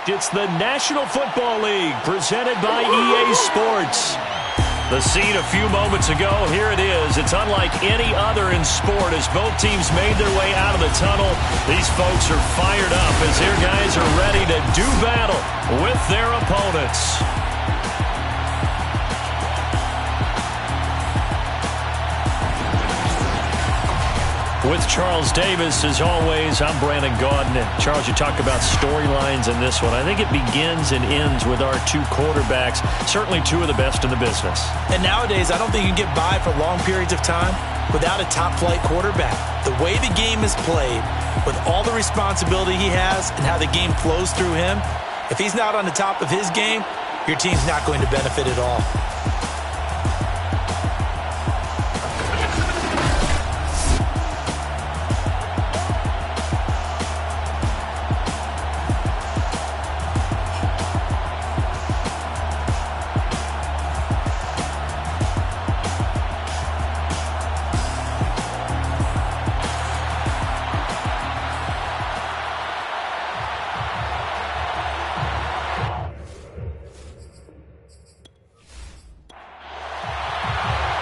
It's the National Football League presented by EA Sports. The scene a few moments ago, here it is. It's unlike any other in sport as both teams made their way out of the tunnel. These folks are fired up as their guys are ready to do battle with their opponents. With Charles Davis, as always, I'm Brandon Gaudin. And Charles, you talk about storylines in this one. I think it begins and ends with our two quarterbacks, certainly two of the best in the business. And nowadays, I don't think you can get by for long periods of time without a top-flight quarterback. The way the game is played, with all the responsibility he has and how the game flows through him, if he's not on the top of his game, your team's not going to benefit at all.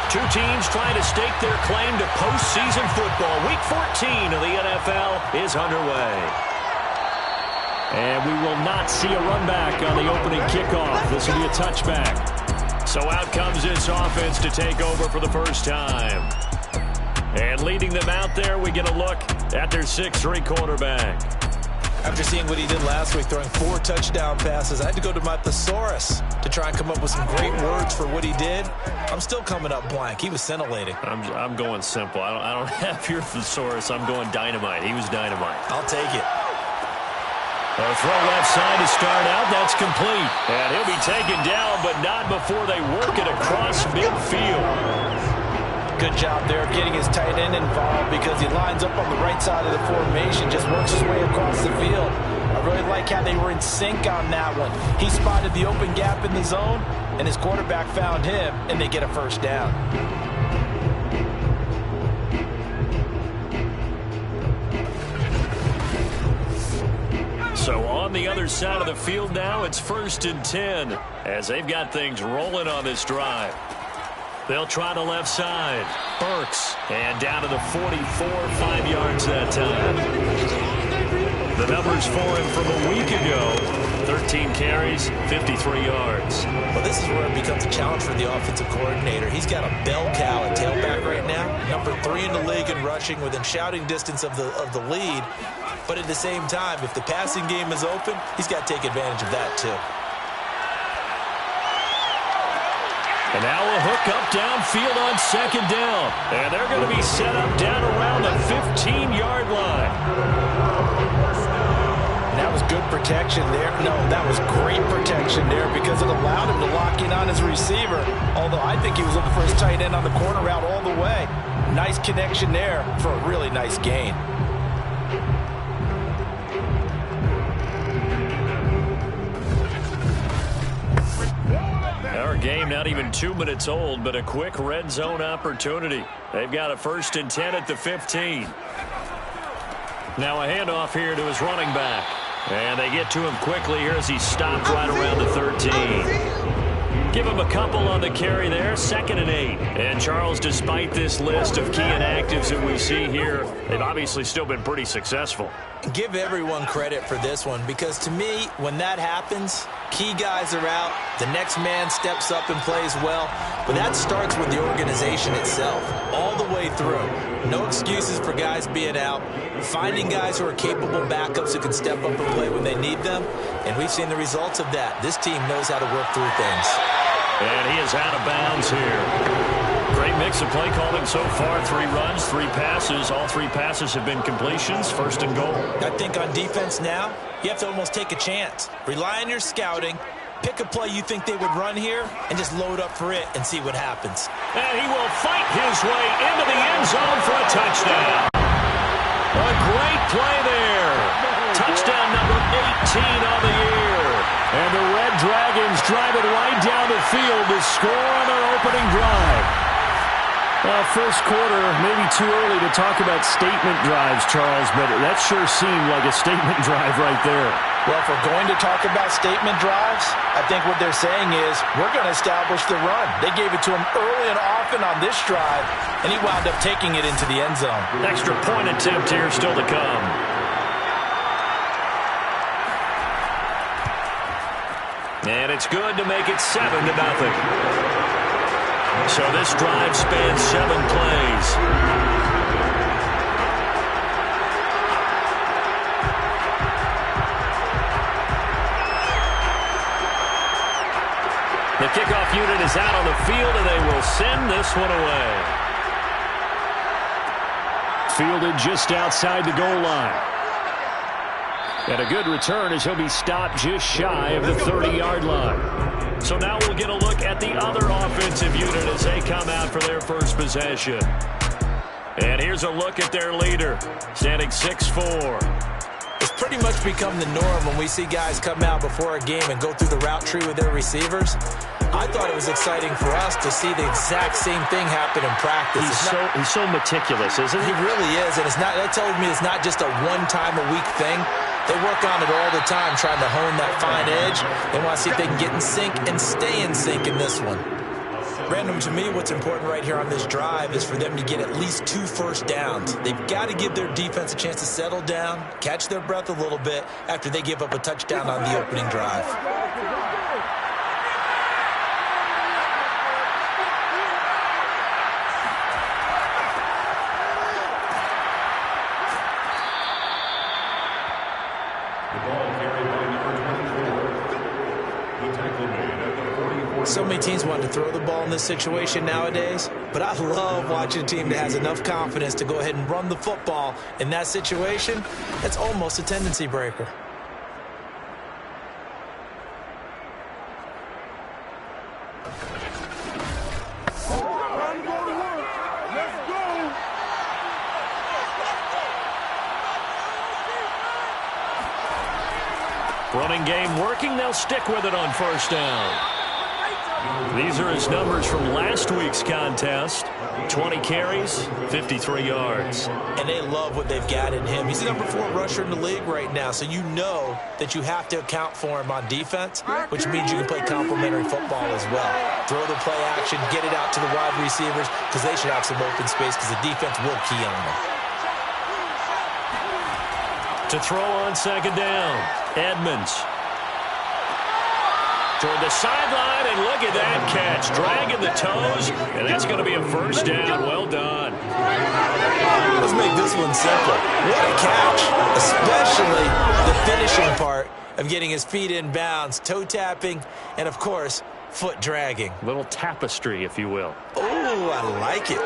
Two teams trying to stake their claim to postseason football. Week 14 of the NFL is underway. And we will not see a run back on the opening kickoff. This will be a touchback. So out comes this offense to take over for the first time. And leading them out there, we get a look at their 6'3" quarterback. After seeing what he did last week, throwing 4 touchdown passes, I had to go to my thesaurus to try and come up with some great words for what he did. I'm still coming up blank. He was scintillating. I'm going simple. I don't have your thesaurus. I'm going dynamite. He was dynamite. I'll take it. A throw left side to start out. That's complete. And he'll be taken down, but not before they work it across midfield. Good job there getting his tight end involved because he lines up on the right side of the formation, just works his way across the field. I really like how they were in sync on that one. He spotted the open gap in the zone, and his quarterback found him, and they get a first down. So on the other side of the field now, it's 1st and 10 as they've got things rolling on this drive. They'll try the left side. Burks. And down to the 44, 5 yards that time. The numbers for him from a week ago. 13 carries, 53 yards. Well, this is where it becomes a challenge for the offensive coordinator. He's got a bell cow at tailback right now. Number 3 in the league in rushing within shouting distance of the lead. But at the same time, if the passing game is open, he's got to take advantage of that too. And now a hook up downfield on 2nd down. And they're going to be set up down around the 15-yard line. And that was good protection there. No, that was great protection there because it allowed him to lock in on his receiver. Although I think he was looking for his tight end on the corner route all the way. Nice connection there for a really nice gain. Our game not even 2 minutes old, but a quick red zone opportunity. They've got a 1st and 10 at the 15. Now a handoff here to his running back. And they get to him quickly here as he stopped right around the 13. Give him a couple on the carry there, 2nd and 8. And Charles, despite this list of key inactives that we see here, they've obviously still been pretty successful. Give everyone credit for this one because to me, when that happens, key guys are out, the next man steps up and plays well, but that starts with the organization itself, all the way through. No excuses for guys being out, finding guys who are capable backups who can step up and play when they need them, and we've seen the results of that. This team knows how to work through things. And he is out of bounds here. Great mix of play calling so far. 3 runs, 3 passes. All 3 passes have been completions. 1st and goal. I think on defense now, you have to almost take a chance. Rely on your scouting. Pick a play you think they would run here and just load up for it and see what happens. And he will fight his way into the end zone for a touchdown. A great play there. Touchdown number 18 on the year. And the Red Dragons drive it right down the field to score on their opening drive. First quarter, maybe too early to talk about statement drives, Charles, but that sure seemed like a statement drive right there. Well, if we're going to talk about statement drives, I think what they're saying is we're going to establish the run. They gave it to him early and often on this drive, and he wound up taking it into the end zone. Extra point attempt here still to come. And it's good to make it 7-0. So this drive spans 7 plays. The kickoff unit is out on the field, and they will send this one away. Fielded just outside the goal line. And a good return as he'll be stopped just shy of the 30-yard line. So now we'll get a look at the other offensive unit as they come out for their first possession. And here's a look at their leader, standing 6'4". It's pretty much become the norm when we see guys come out before a game and go through the route tree with their receivers. I thought it was exciting for us to see the exact same thing happen in practice. He's so meticulous, isn't he? He really is, and that tells me it's not just a one-time-a-week thing. They work on it all the time, trying to hone that fine edge. They want to see if they can get in sync and stay in sync in this one. Brandon, to me, what's important right here on this drive is for them to get at least 2 first downs. They've got to give their defense a chance to settle down, catch their breath a little bit after they give up a touchdown on the opening drive. So many teams want to throw the ball in this situation nowadays, but I love watching a team that has enough confidence to go ahead and run the football in that situation. That's almost a tendency breaker. Running game working. They'll stick with it on first down. These are his numbers from last week's contest. 20 carries, 53 yards. And they love what they've got in him. He's the number 4 rusher in the league right now, so you know that you have to account for him on defense, which means you can play complementary football as well. Throw the play action, get it out to the wide receivers, because they should have some open space because the defense will key on them. To throw on second down, Edmonds. Toward the sideline, and look at that catch. Dragging the toes, and that's going to be a first down. Well done. Let's make this one simple. What a catch, especially the finishing part of getting his feet in bounds, toe tapping, and, of course, foot dragging. Little tapestry, if you will. Oh, I like it.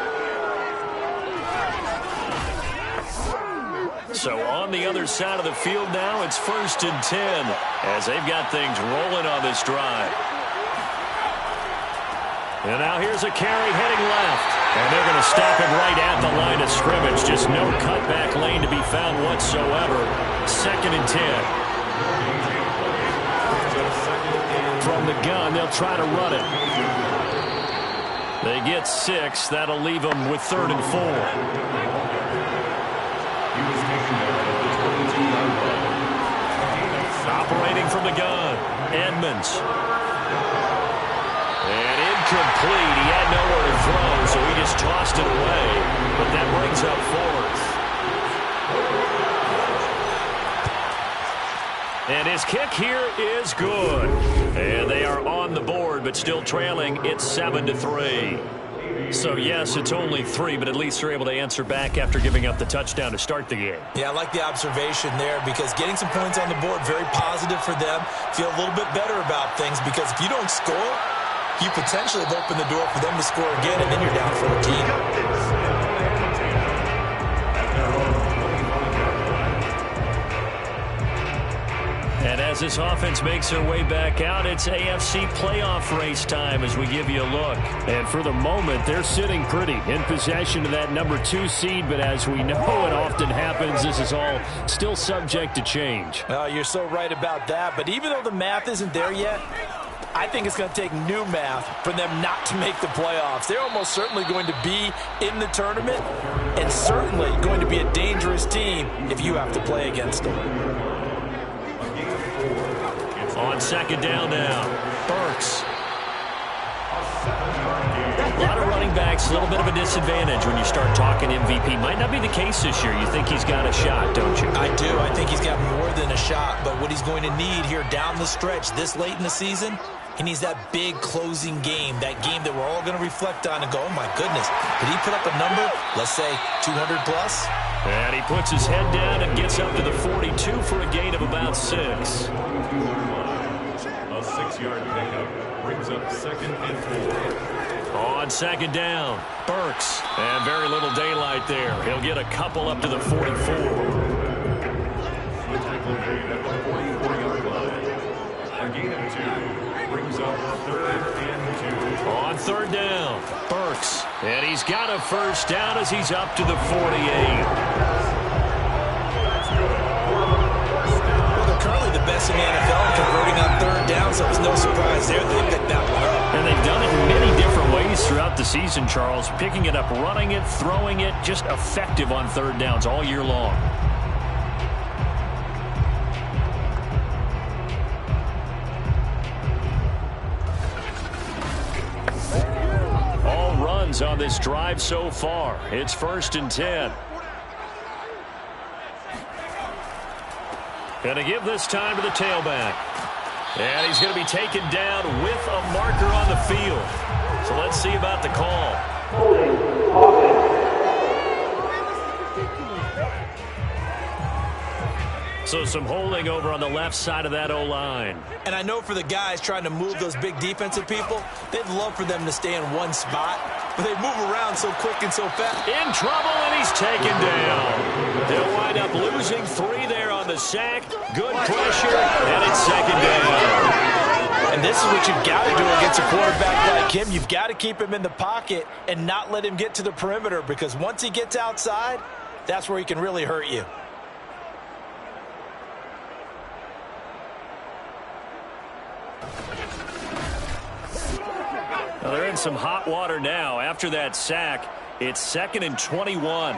So on the other side of the field now, it's 1st and 10 as they've got things rolling on this drive. And now here's a carry heading left. And they're going to stop it right at the line of scrimmage. Just no cutback lane to be found whatsoever. 2nd and 10. From the gun, they'll try to run it. They get 6. That'll leave them with 3rd and 4. Operating from the gun, Edmonds. And incomplete. He had nowhere to throw, so he just tossed it away. But that brings up 4th. And his kick here is good. And they are on the board, but still trailing. It's 7-3. So, yes, it's only 3, but at least they're able to answer back after giving up the touchdown to start the game. Yeah, I like the observation there because getting some points on the board, very positive for them. Feel a little bit better about things because if you don't score, you potentially have opened the door for them to score again, and then you're down 14. And as this offense makes their way back out, it's AFC playoff race time as we give you a look. And for the moment, they're sitting pretty in possession of that number 2 seed. But as we know it often happens, this is all still subject to change. Well, you're so right about that. But even though the math isn't there yet, I think it's going to take new math for them not to make the playoffs. They're almost certainly going to be in the tournament and certainly going to be a dangerous team if you have to play against them. On second down now, Burks. A lot of running backs, a little bit of a disadvantage when you start talking MVP. Might not be the case this year. You think he's got a shot, don't you? I do. I think he's got more than a shot. But what he's going to need here down the stretch this late in the season, he needs that big closing game, that game that we're all going to reflect on and go, oh, my goodness, did he put up a number, let's say 200 plus? And he puts his head down and gets up to the 42 for a gain of about 6. A 6-yard pickup brings up 2nd and 4. On second down, Burks. And very little daylight there. He'll get a couple up to the 44. The tackle made at the 44-yard line. A gain of 2 brings up 3rd and 2. On third down, Burks. And he's got a first down as he's up to the 48. Well, they're currently the best in the NFL in converting on third down, so it's no surprise there that they picked that one up. And they've done it in many different ways throughout the season, Charles. Picking it up, running it, throwing it, just effective on third downs all year long. All runs on this drive so far. It's 1st and 10. Gonna give this time to the tailback. And he's going to be taken down with a marker on the field. So let's see about the call. So some holding over on the left side of that O-line. And I know for the guys trying to move those big defensive people, they'd love for them to stay in one spot, but they move around so quick and so fast. In trouble, and he's taken down. They'll wind up losing 3 there on the sack. Good pressure, and it's 2nd down. And this is what you've got to do against a quarterback like him. You've got to keep him in the pocket and not let him get to the perimeter, because once he gets outside, that's where he can really hurt you. Well, they're in some hot water now. After that sack, it's 2nd and 21.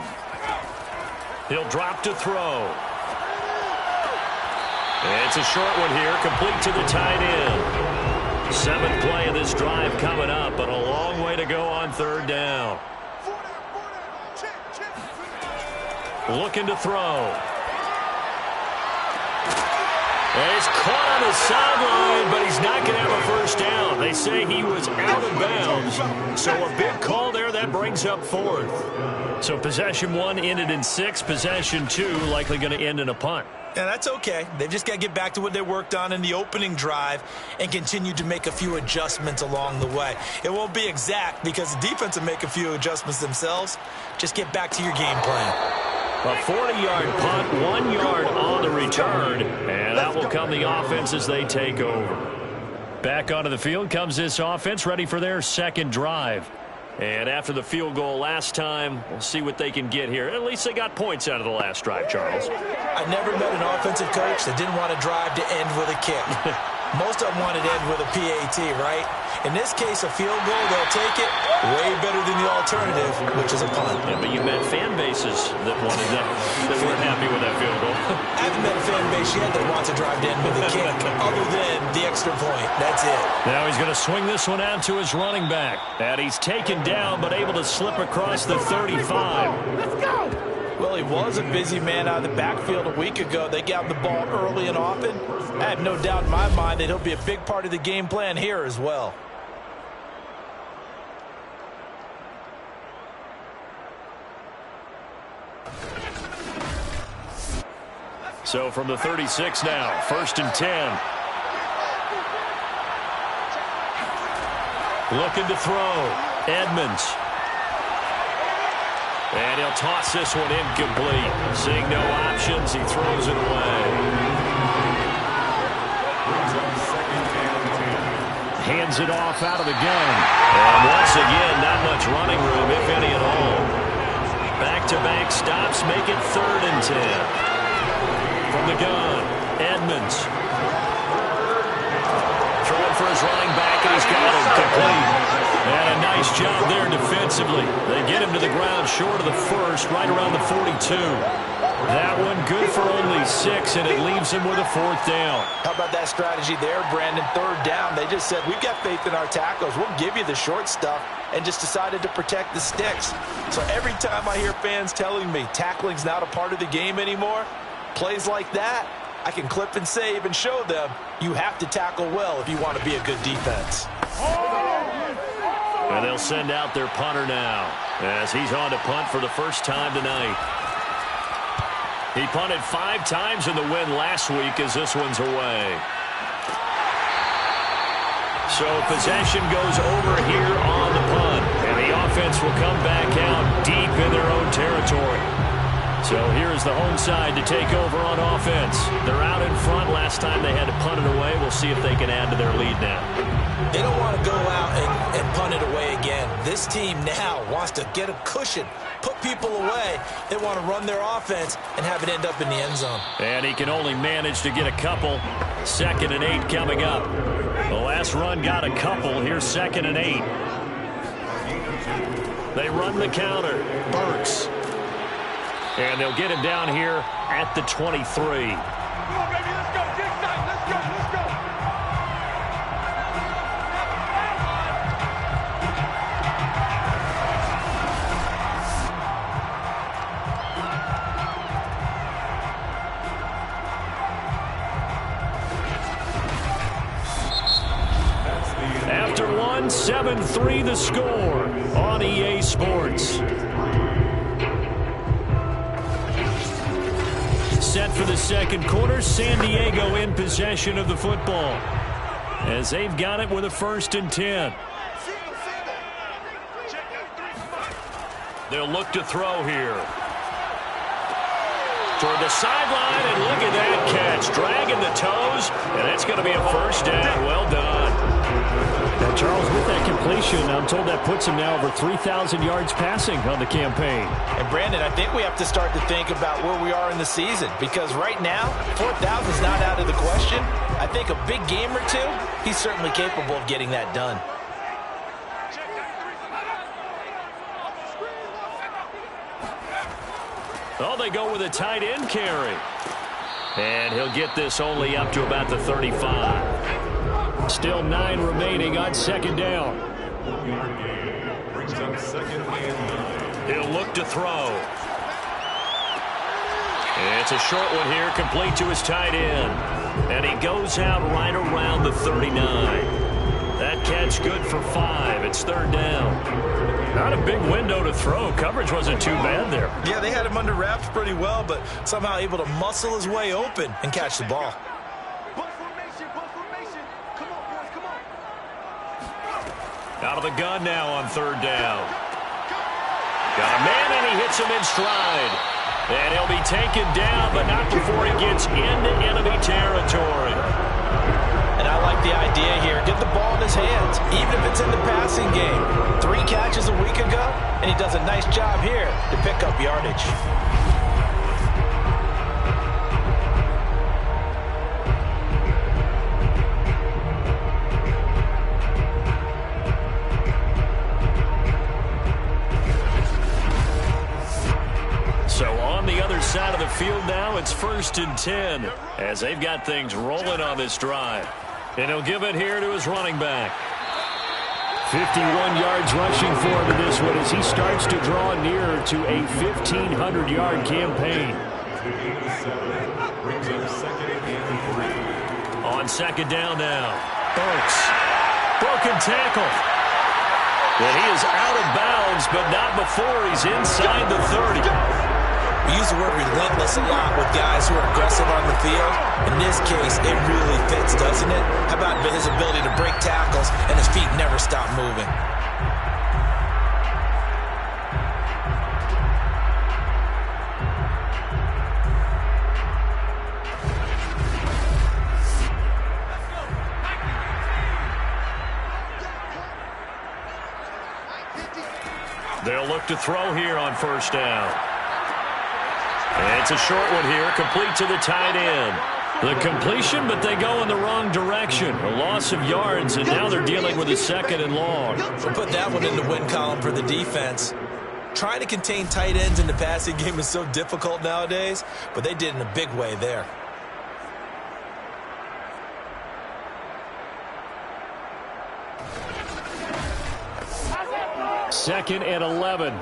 He'll drop to throw. It's a short one here, complete to the tight end. 7th play of this drive coming up, but a long way to go on third down. Looking to throw. He's caught on the sideline, but he's not going to have a first down. They say he was out of bounds. So a big call there. That brings up 4th. So possession 1 ended in 6. Possession 2 likely going to end in a punt. Yeah, that's okay. They've just got to get back to what they worked on in the opening drive and continue to make a few adjustments along the way. It won't be exact because the defense will make a few adjustments themselves. Just get back to your game plan. A 40-yard punt, 1 yard on the return, and out will come the offense as they take over. Back onto the field comes this offense, ready for their second drive. And after the field goal last time, we'll see what they can get here. At least they got points out of the last drive, Charles. I never met an offensive coach that didn't want to drive to end with a kick. Most of them wanted to end with a PAT, right? In this case, a field goal, they'll take it way better than the alternative, which is a punt. Yeah, but you met fan bases that wanted that, that weren't happy with that field goal. I haven't met a fan base yet that wants to drive to end with a kick, other than the extra point. That's it. Now he's going to swing this one out to his running back. And he's taken down, but able to slip across the 35. Let's go! Well, he was a busy man out of the backfield a week ago. They got the ball early and often. I have no doubt in my mind that he'll be a big part of the game plan here as well. So from the 36 now, 1st and 10. Looking to throw. Edmonds. And he'll toss this one incomplete. Seeing no options, he throws it away. Hands it off out of the gun. And once again, not much running room, if any at all. Back-to-back stops make it 3rd and 10. From the gun, Edmonds. Throwing for his running back, and he's got him complete. And a nice job there defensively. They get him to the ground short of the first, right around the 42. That one good for only 6, and it leaves him with a 4th down. How about that strategy there, Brandon? 3rd down. They just said, we've got faith in our tackles. We'll give you the short stuff, and just decided to protect the sticks. So every time I hear fans telling me tackling's not a part of the game anymore, plays like that, I can clip and save and show them you have to tackle well if you want to be a good defense. And they'll send out their punter now as he's on to punt for the first time tonight. He punted 5 times in the win last week as this one's away. So possession goes over here on the punt, and the offense will come back out deep in their own territory. So here's the home side to take over on offense. They're out in front. Last time they had to punt it away. We'll see if they can add to their lead now. They don't want to go out and punt it away again. This team now wants to get a cushion, put people away. They want to run their offense and have it end up in the end zone. And he can only manage to get a couple. 2nd and 8 coming up. The last run got a couple. Here's 2nd and 8. They run the counter. Burks. And they'll get him down here at the 23. Come on, baby, let's go. Get excited. Let's go. Let's go. After one, 7-3 the score on EA Sports. Set for the second quarter, San Diego in possession of the football as they've got it with a 1st and 10. They'll look to throw here. Toward the sideline, and look at that catch. Dragging the toes, and that's going to be a 1st down. Well done. Now, Charles, with that completion, I'm told that puts him now over 3,000 yards passing on the campaign. And, Brandon, I think we have to start to think about where we are in the season, because right now, 4,000 is not out of the question. I think a big game or two, he's certainly capable of getting that done. Oh, they go with a tight end carry. And he'll get this only up to about the 35. Still 9 remaining on 2nd down. Brings up 2nd and 9. He'll look to throw. It's a short one here, complete to his tight end. And he goes out right around the 39. That catch good for 5. It's 3rd down. Not a big window to throw. Coverage wasn't too bad there. Yeah, they had him under wraps pretty well, but somehow able to muscle his way open and catch the ball. Out of the gun now on 3rd down. Got a man, and he hits him in stride. And he'll be taken down, but not before he gets into enemy territory. And I like the idea here. Get the ball in his hands, even if it's in the passing game. 3 catches a week ago, and he does a nice job here to pick up yardage. So on the other side of the field now, it's 1st and 10 as they've got things rolling on this drive. And he'll give it here to his running back. 51 yards rushing for him in this one as he starts to draw nearer to a 1,500-yard campaign. Brings up 2nd and 3. On 2nd down now, Burks. Broken tackle. And he is out of bounds, but not before he's inside the 30. We use the word relentless a lot with guys who are aggressive on the field. In this case, it really fits, doesn't it? How about his ability to break tackles and his feet never stop moving? They'll look to throw here on 1st down. And it's a short one here, complete to the tight end. The completion, but they go in the wrong direction. A loss of yards, and now they're dealing with a 2nd and long. We'll put that one in the win column for the defense. Trying to contain tight ends in the passing game is so difficult nowadays, but they did in a big way there. Second and 11.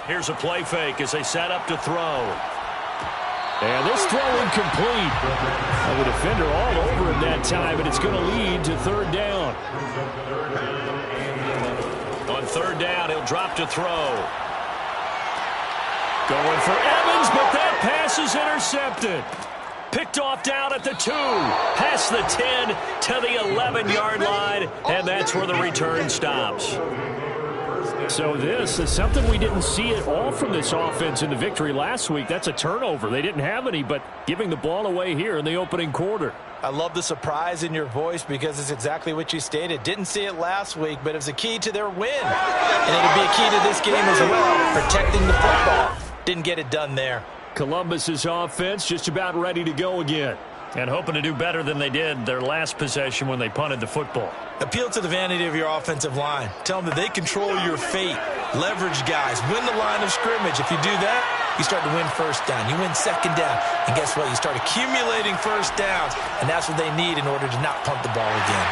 Here's a play fake as they set up to throw. And this throw incomplete. The defender all over him that time, and it's going to lead to 3rd down. On 3rd down, he'll drop to throw. Going for Evans, but that pass is intercepted. Picked off down at the 2. Past the 10 to the 11-yard line, and that's where the return stops. So this is something we didn't see at all from this offense in the victory last week. That's a turnover. They didn't have any, but giving the ball away here in the opening quarter. I love the surprise in your voice because it's exactly what you stated. Didn't see it last week, but it was a key to their win. And it'll be a key to this game as well, protecting the football. Didn't get it done there. Columbus's offense just about ready to go again. And hoping to do better than they did their last possession when they punted the football. Appeal to the vanity of your offensive line. Tell them that they control your fate. Leverage guys. Win the line of scrimmage. If you do that, you start to win 1st down. You win 2nd down. And guess what? You start accumulating 1st downs. And that's what they need in order to not punt the ball again.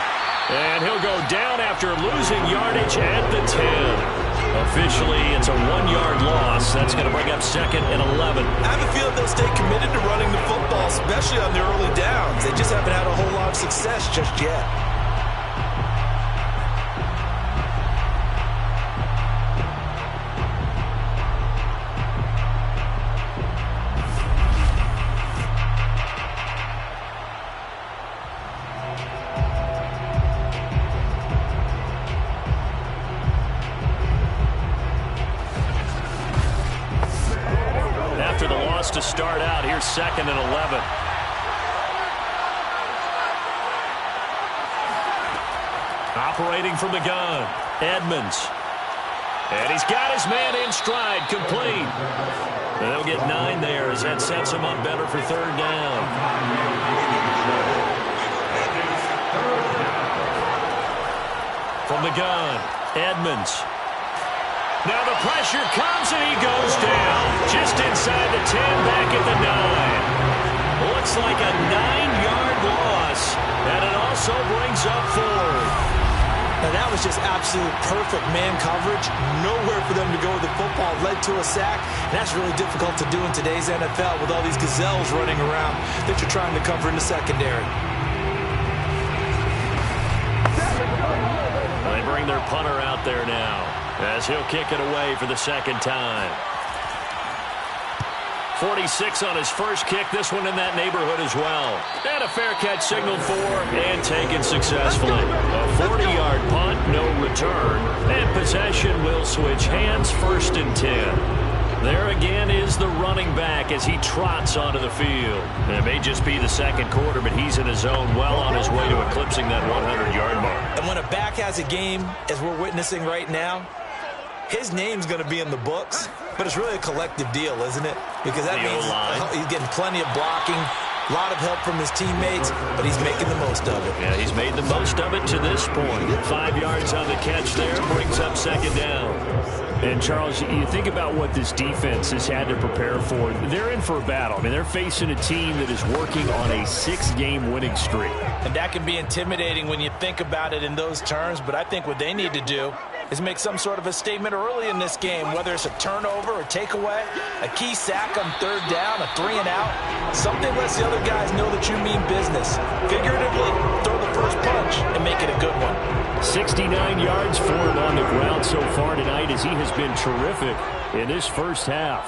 And he'll go down after losing yardage at the 10. Officially, it's a 1-yard loss. That's going to bring up 2nd and 11. I have a feeling they'll stay committed to running the football, especially on their early downs. They just haven't had a whole lot of success just yet. To start out, here's 2nd and 11. Operating from the gun, Edmonds. And he's got his man in stride, complete. And they'll get 9 there as that sets him up better for 3rd down. From the gun, Edmonds. Now the pressure comes and he goes down. Just inside the 10, back at the 9. Looks like a 9-yard loss. And it also brings up 4th. Now that was just absolute perfect man coverage. Nowhere for them to go with the football. Led to a sack. And that's really difficult to do in today's NFL with all these gazelles running around that you're trying to cover in the secondary. They bring their punter out there now, as he'll kick it away for the 2nd time. 46 on his first kick. This one in that neighborhood as well. And a fair catch signaled for and taken successfully. A 40-yard punt, no return. And possession will switch hands, 1st and 10. There again is the running back as he trots onto the field. It may just be the 2nd quarter, but he's in his zone, well on his way to eclipsing that 100-yard mark. And when a back has a game, as we're witnessing right now, his name's going to be in the books, but it's really a collective deal, isn't it? Because that means he's getting plenty of blocking, a lot of help from his teammates, but he's making the most of it. Yeah, he's made the most of it to this point. 5 yards on the catch there, brings up 2nd down. And, Charles, you think about what this defense has had to prepare for. They're in for a battle. I mean, they're facing a team that is working on a 6-game winning streak. And that can be intimidating when you think about it in those terms, but I think what they need to do is make some sort of a statement early in this game, whether it's a turnover or takeaway, a key sack on 3rd down, a 3-and-out. Something lets the other guys know that you mean business. Figuratively, throw the first punch and make it a good one. 69 yards for him on the ground so far tonight as he has been terrific in this first half.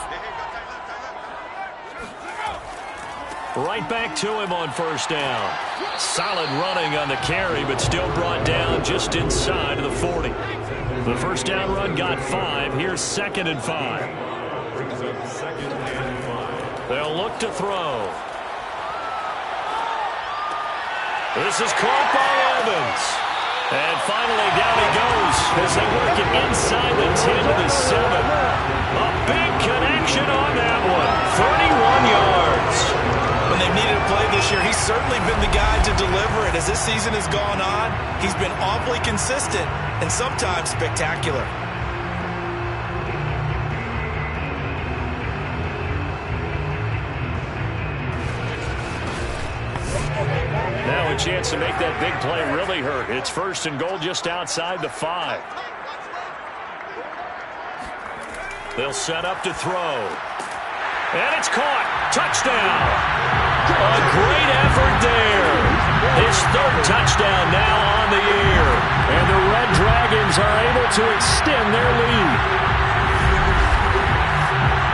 Right back to him on 1st down. Solid running on the carry, but still brought down just inside of the 40. The 1st down run got 5. Here's 2nd and 5. They'll look to throw. This is caught by Evans. And finally, down he goes as they work it inside the 10 to the 7. A big connection on that one. 31 yards. When they've needed a play this year, he's certainly been the guy to deliver it. As this season has gone on, he's been awfully consistent and sometimes spectacular. Now a chance to make that big play really hurt. It's first and goal just outside the 5. They'll set up to throw. And it's caught. Touchdown. A great effort there. His third touchdown now on the year. And the Red Dragons are able to extend their lead.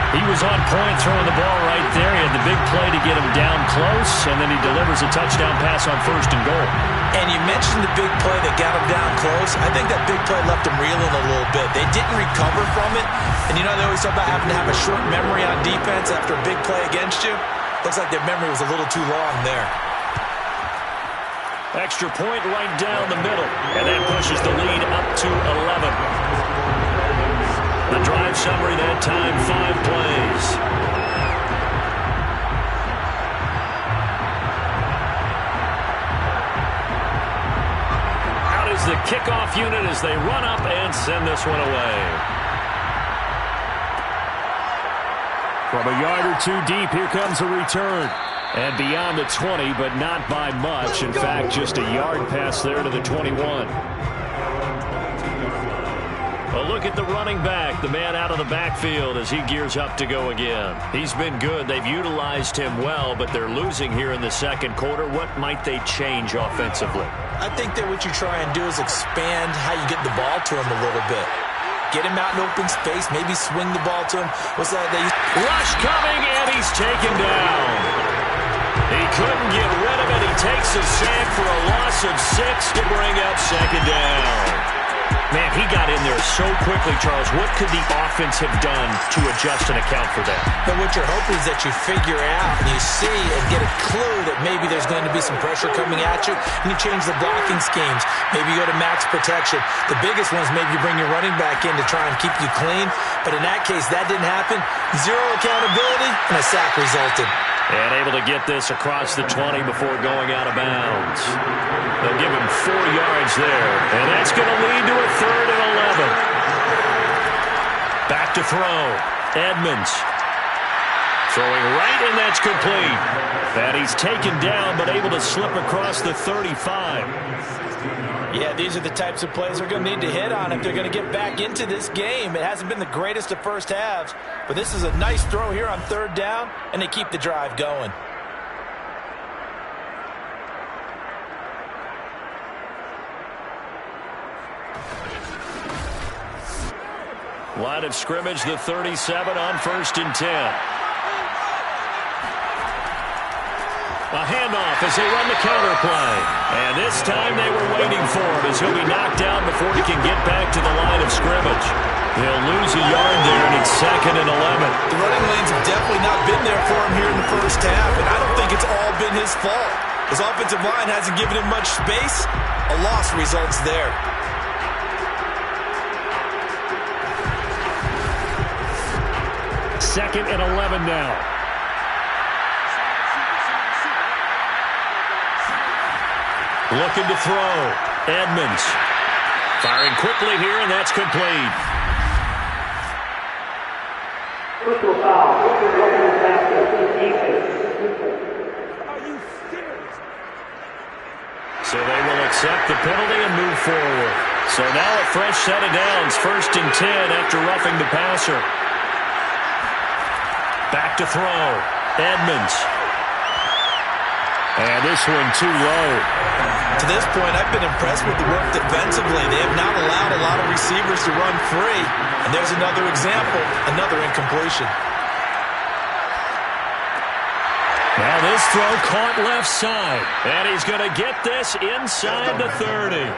He was on point throwing the ball right there. He had the big play to get him down close, and then he delivers a touchdown pass on first and goal. And you mentioned the big play that got him down close. I think that big play left him reeling a little bit. They didn't recover from it. And, they always talk about having to have a short memory on defense after a big play against you. Looks like their memory was a little too long there. Extra point right down the middle, and that pushes the lead up to 11. The drive summary that time, 5 plays. Out is the kickoff unit as they run up and send this one away. From a yard or two deep, here comes a return. And beyond the 20, but not by much. In fact, just a yard pass there to the 21. A look at the running back, the man out of the backfield as he gears up to go again. He's been good. They've utilized him well, but they're losing here in the second quarter. What might they change offensively? I think that what you try and do is expand how you get the ball to him a little bit. Get him out in open space, maybe swing the ball to him. What's that? Rush coming, and he's taken down. He couldn't get rid of it. He takes a sack for a loss of 6 to bring up second down. Man, he got in there so quickly, Charles. What could the offense have done to adjust and account for that? But what you're hoping is that you figure out and you see and get a clue that maybe there's going to be some pressure coming at you, and you change the blocking schemes. Maybe you go to max protection. The biggest one is maybe you bring your running back in to try and keep you clean. But in that case, that didn't happen. 0 accountability, and a sack resulted. And able to get this across the 20 before going out of bounds. They'll give him 4 yards there. And that's going to lead to a 3rd and 11. Back to throw. Edmonds. Throwing right, and that's complete. And he's taken down, but able to slip across the 35. Yeah, these are the types of plays they're going to need to hit on if they're going to get back into this game. It hasn't been the greatest of first halves, but this is a nice throw here on 3rd down, and they keep the drive going. Line of scrimmage, the 37 on 1st and 10. A handoff as they run the counter play. And this time they were waiting for him as he'll be knocked down before he can get back to the line of scrimmage. They'll lose a yard there, and it's 2nd and 11. The running lanes have definitely not been there for him here in the first half, and I don't think it's all been his fault. His offensive line hasn't given him much space. A loss results there. Second and 11 now. Looking to throw. Edmonds. Firing quickly here, and that's complete. So they will accept the penalty and move forward. So now a fresh set of downs. 1st and 10 after roughing the passer. Back to throw. Edmonds. And this one too low. To this point, I've been impressed with the work defensively. They have not allowed a lot of receivers to run free. And there's another example, another incompletion. Now this throw caught left side. And he's going to get this inside the 30.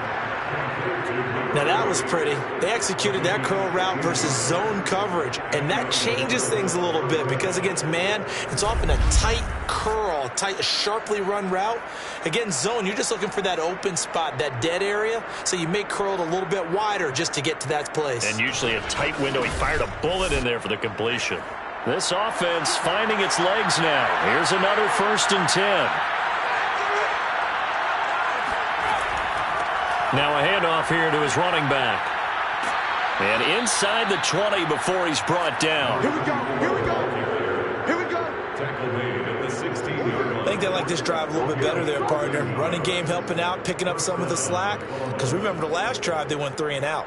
Now that was pretty. They executed that curl route versus zone coverage, and that changes things a little bit because against man, it's often a tight curl, a sharply run route. Against zone, you're just looking for that open spot, that dead area, so you may curl it a little bit wider just to get to that place. And usually a tight window. He fired a bullet in there for the completion. This offense finding its legs now. Here's another 1st and 10. Now a handoff here to his running back. And inside the 20 before he's brought down. Here we go. Here we go. Here we go. Tackle made at the 16-yard line. I think they like this drive a little bit better there, partner. Running game helping out, picking up some of the slack. Because remember the last drive, they went 3 and out.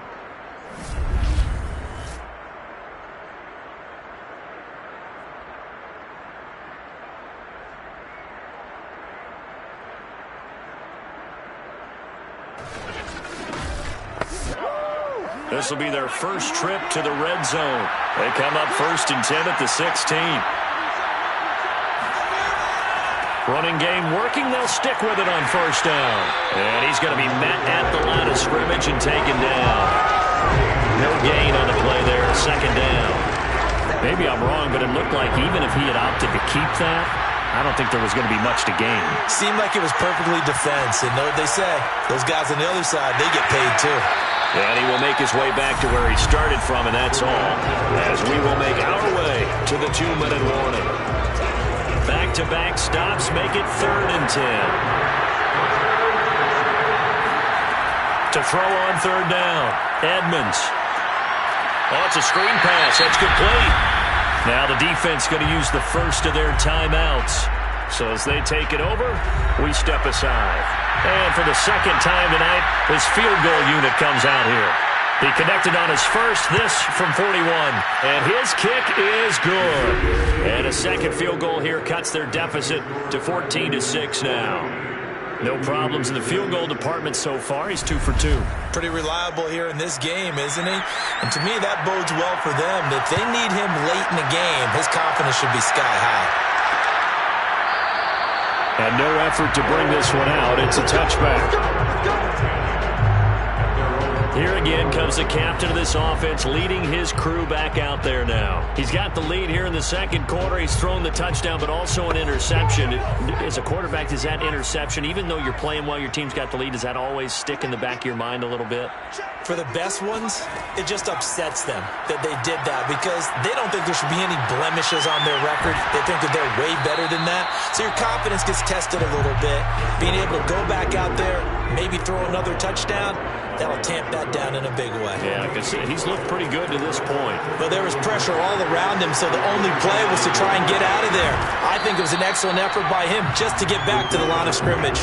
This will be their first trip to the red zone. They come up 1st and 10 at the 16. Running game working. They'll stick with it on 1st down. And he's going to be met at the line of scrimmage and taken down. No gain on the play there, 2nd down. Maybe I'm wrong, but it looked like even if he had opted to keep that, I don't think there was going to be much to gain. Seemed like it was perfectly defense. And know what they say, those guys on the other side, they get paid too. And he will make his way back to where he started from, and that's all, as we will make our way to the 2-minute warning. Back-to-back stops make it 3rd and 10. To throw on 3rd down, Edmonds. Oh, it's a screen pass. That's complete. Now the defense going to use the first of their timeouts. So as they take it over, we step aside. And for the 2nd time tonight, his field goal unit comes out here. He connected on his first, this from 41. And his kick is good. And a 2nd field goal here cuts their deficit to 14-6 now. No problems in the field goal department so far. He's 2 for 2. Pretty reliable here in this game, isn't he? And to me, that bodes well for them. If they need him late in the game, his confidence should be sky high. And no effort to bring this one out. It's a touchback. Here again comes the captain of this offense, leading his crew back out there now. He's got the lead here in the 2nd quarter. He's thrown the touchdown, but also an interception. As a quarterback, does that interception, even though you're playing well, your team's got the lead, does that always stick in the back of your mind a little bit? For the best ones, it just upsets them that they did that because they don't think there should be any blemishes on their record. They think that they're way better than that. So your confidence gets tested a little bit. Being able to go back out there, maybe throw another touchdown, that'll tamp that down in a big way. Yeah, because he's looked pretty good to this point. But there was pressure all around him, so the only play was to try and get out of there. I think it was an excellent effort by him just to get back to the line of scrimmage.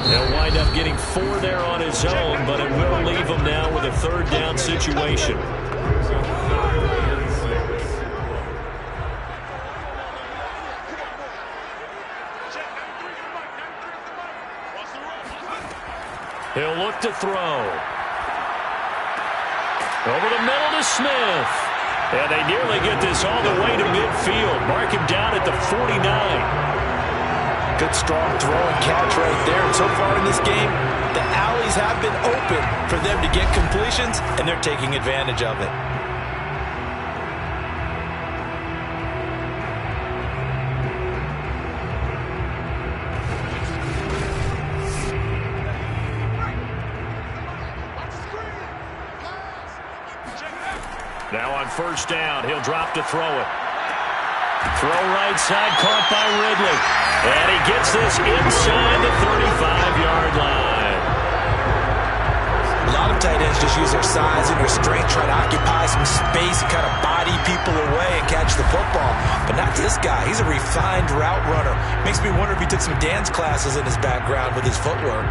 He'll wind up getting 4 there on his own, but it will leave him now with a 3rd down situation. He'll look to throw. Over the middle to Smith. And they nearly get this all the way to midfield. Mark him down at the 49. Good strong throw and catch right there. And so far in this game, the alleys have been open for them to get completions, and they're taking advantage of it. Now on 1st down, he'll drop to throw it. Throw right side, caught by Ridley. And he gets this inside the 35-yard line. A lot of tight ends just use their size and their strength, try to occupy some space and kind of body people away and catch the football. But not this guy. He's a refined route runner. Makes me wonder if he took some dance classes in his background with his footwork.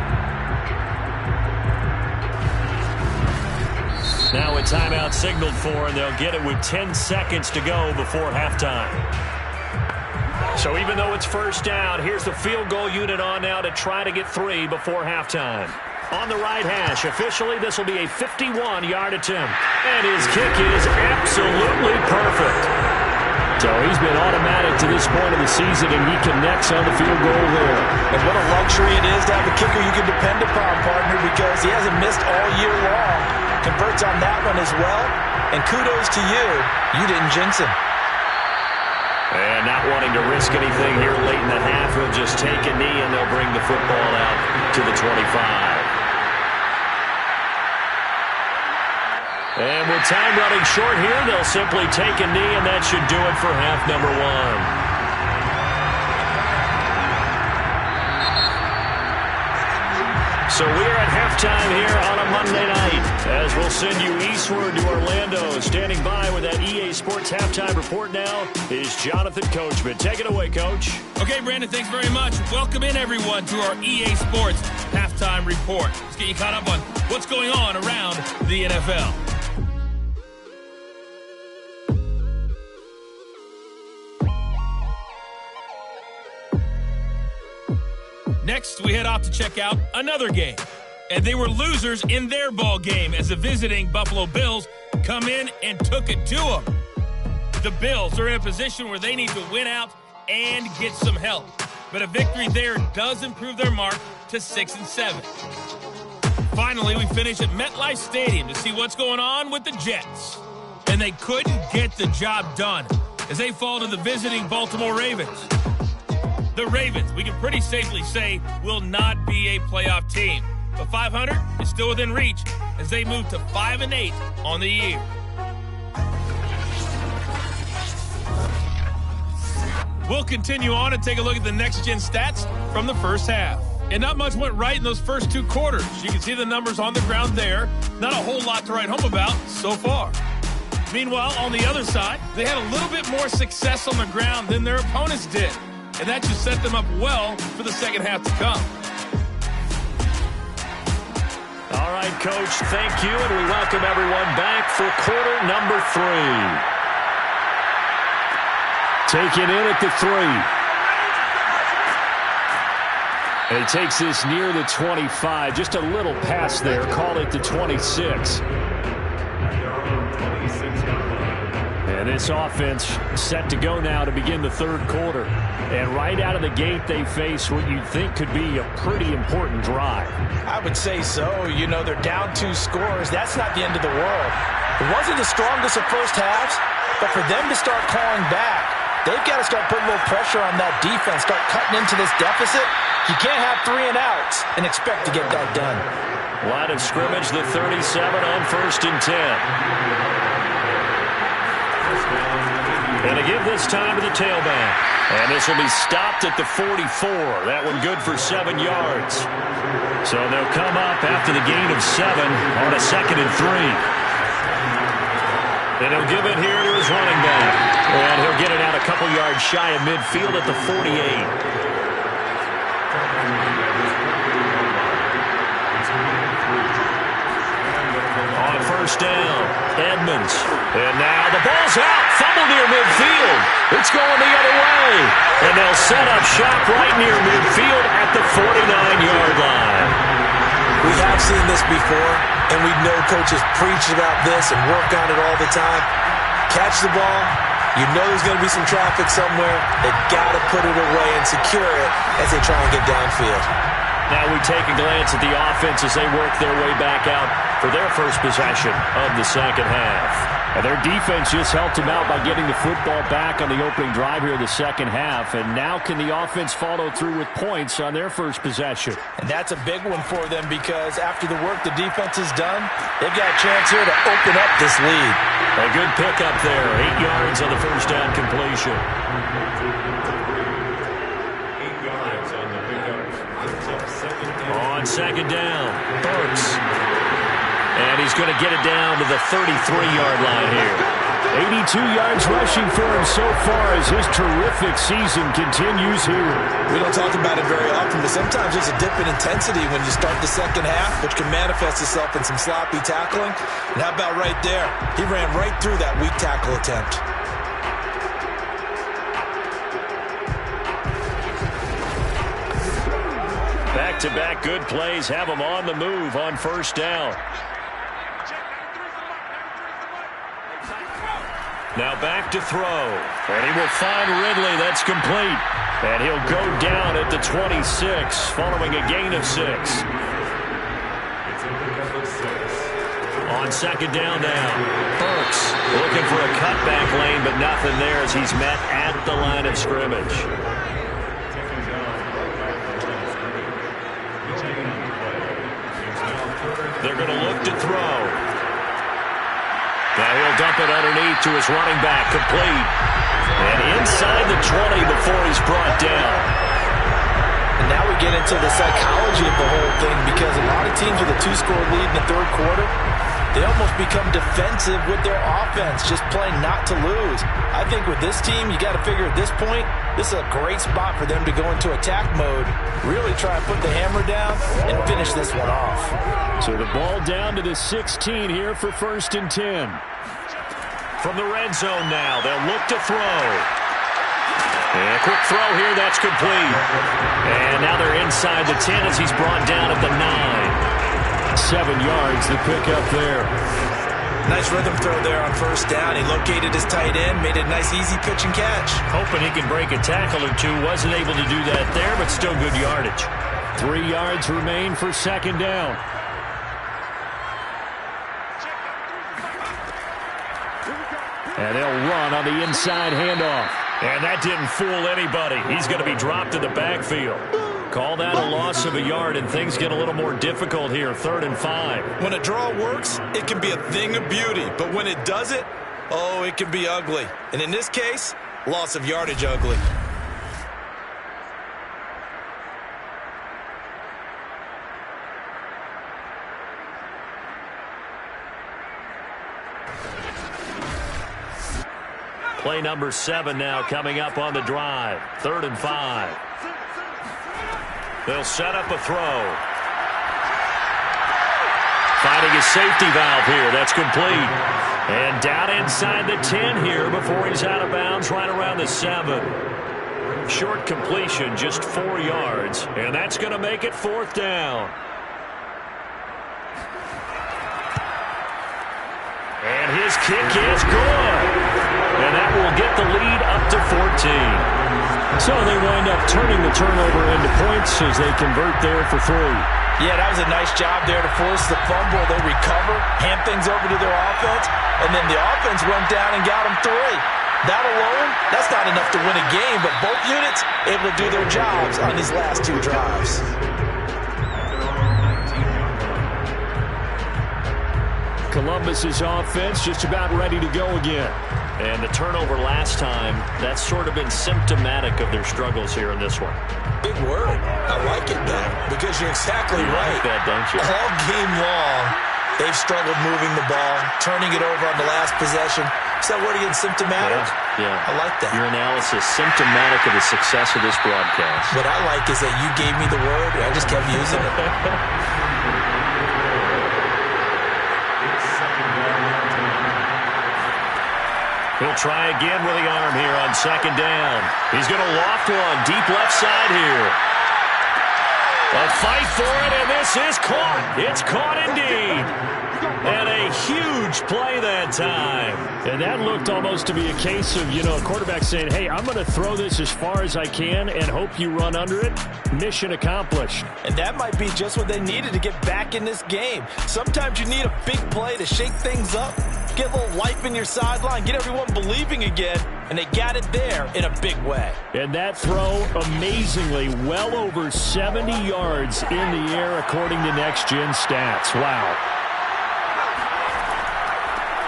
Now a timeout signaled for, and they'll get it with 10 seconds to go before halftime. So even though it's 1st down, here's the field goal unit on now to try to get 3 before halftime. On the right hash, officially this will be a 51-yard attempt. And his kick is absolutely perfect. So he's been automatic to this point of the season, and he connects on the field goal there. And what a luxury it is to have a kicker you can depend upon, partner, because because he hasn't missed all year long. Converts on that one as well. And kudos to you. You didn't jinx him. And not wanting to risk anything here late in the half, he'll just take a knee and they'll bring the football out to the 25. And with time running short here, they'll simply take a knee, and that should do it for half number one. So we're at halftime here on a Monday night, as we'll send you eastward to Orlando. Standing by with that EA Sports halftime report now is Jonathan Coachman. Take it away, Coach. Okay, Brandon, thanks very much. Welcome in, everyone, to our EA Sports halftime report. Let's get you caught up on what's going on around the NFL. Next, we head off to check out another game. And they were losers in their ball game as the visiting Buffalo Bills come in and took it to them. The Bills are in a position where they need to win out and get some help. But a victory there does improve their mark to 6-7. Finally, we finish at MetLife Stadium to see what's going on with the Jets. And they couldn't get the job done as they fall to the visiting Baltimore Ravens. The Ravens, we can pretty safely say, will not be a playoff team. But 500 is still within reach as they move to 5-8 on the year. We'll continue on and take a look at the next-gen stats from the first half. And not much went right in those first two quarters. You can see the numbers on the ground there. Not a whole lot to write home about so far. Meanwhile, on the other side, they had a little bit more success on the ground than their opponents did. And that just set them up well for the second half to come. All right, Coach, thank you, and we welcome everyone back for quarter number 3. Taken in at the 3. And he takes this near the 25, just a little pass there, call it the 26. And this offense set to go now to begin the third quarter. And right out of the gate, they face what you'd think could be a pretty important drive. I would say so. You know, they're down 2 scores. That's not the end of the world. It wasn't the strongest of first halves, but for them to start clawing back, they've got to start putting a little pressure on that defense, start cutting into this deficit. You can't have 3 and outs and expect to get that done. Line of scrimmage, the 37 on 1st and 10. And to give this time to the tailback. And this will be stopped at the 44. That one good for 7 yards. So they'll come up after the gain of 7 on a 2nd and 3. And he'll give it here to his running back. And he'll get it out a couple yards shy of midfield at the 48. On first down, Edmonds. And now the ball's out. Fumble near midfield. It's going the other way. And they'll set up shop right near midfield at the 49-yard line. We have seen this before, and we know coaches preach about this and work on it all the time. Catch the ball. You know there's going to be some traffic somewhere. They've got to put it away and secure it as they try and get downfield. Now we take a glance at the offense as they work their way back out for their first possession of the second half. And their defense just helped them out by getting the football back on the opening drive here in the second half. And now can the offense follow through with points on their first possession? And that's a big one for them because after the work the defense has done, they've got a chance here to open up this lead. A good pickup there. 8 yards on the first down completion. 8 yards on the pickup. On second down, Burks. And he's going to get it down to the 33-yard line here. 82 yards rushing for him so far as his terrific season continues here. We don't talk about it very often, but sometimes there's a dip in intensity when you start the second half, which can manifest itself in some sloppy tackling. And how about right there? He ran right through that weak tackle attempt. Back-to-back good plays have him on the move on first down. Now back to throw. And he will find Ridley. That's complete. And he'll go down at the 26 following a gain of 6. On second down now, Burks looking for a cutback lane, but nothing there as he's met at the line of scrimmage. They're going to look to throw. Now he'll dump it underneath to his running back, complete. And inside the 20 before he's brought down. And now we get into the psychology of the whole thing, because a lot of teams with a 2-score lead in the third quarter, they almost become defensive with their offense, just playing not to lose. I think with this team, you got to figure at this point, this is a great spot for them to go into attack mode, really try and put the hammer down and finish this one off. So the ball down to the 16 here for 1st and 10. From the red zone now, they'll look to throw. And a quick throw here, that's complete. And now they're inside the 10 as he's brought down at the 9. 7 yards, the pickup there. Nice rhythm throw there on 1st down. He located his tight end, made a nice easy pitch and catch. Hoping he can break a tackle or two. Wasn't able to do that there, but still good yardage. 3 yards remain for 2nd down. And they'll run on the inside handoff. And that didn't fool anybody. He's going to be dropped in the backfield. Call that a loss of a yard, and things get a little more difficult here. 3rd and 5. When a draw works, it can be a thing of beauty. But when it doesn't, oh, it can be ugly. And in this case, loss of yardage ugly. Play number 7 now coming up on the drive. 3rd and 5. They'll set up a throw. Finding his safety valve here. That's complete. And down inside the 10 here before he's out of bounds, right around the 7. Short completion, just 4 yards. And that's going to make it 4th down. And his kick is good. And that will get the lead up to 14. So they wind up turning the turnover into points as they convert there for 3. Yeah, that was a nice job there to force the fumble. They recover, hand things over to their offense, and then the offense went down and got them 3. That alone, that's not enough to win a game, but both units able to do their jobs on these last 2 drives. Columbus's offense just about ready to go again. And the turnover last time, that's sort of been symptomatic of their struggles here in this one. Big word. I like it, though, because you're exactly right. Like that, don't you? All game long, they've struggled moving the ball, turning it over on the last possession. Is that word again, symptomatic? Yeah. I like that. Your analysis, symptomatic of the success of this broadcast. What I like is that you gave me the word, and I just kept using it. He'll try again with the arm here on 2nd down. He's going to loft one deep left side here. A fight for it, and this is caught. It's caught indeed. And a huge play that time. And that looked almost to be a case of, a quarterback saying, hey, I'm going to throw this as far as I can and hope you run under it. Mission accomplished. And that might be just what they needed to get back in this game. Sometimes you need a big play to shake things up, get a little life in your sideline, get everyone believing again, and they got it there in a big way. And that throw, amazingly, well over 70 yards in the air according to Next Gen Stats. Wow.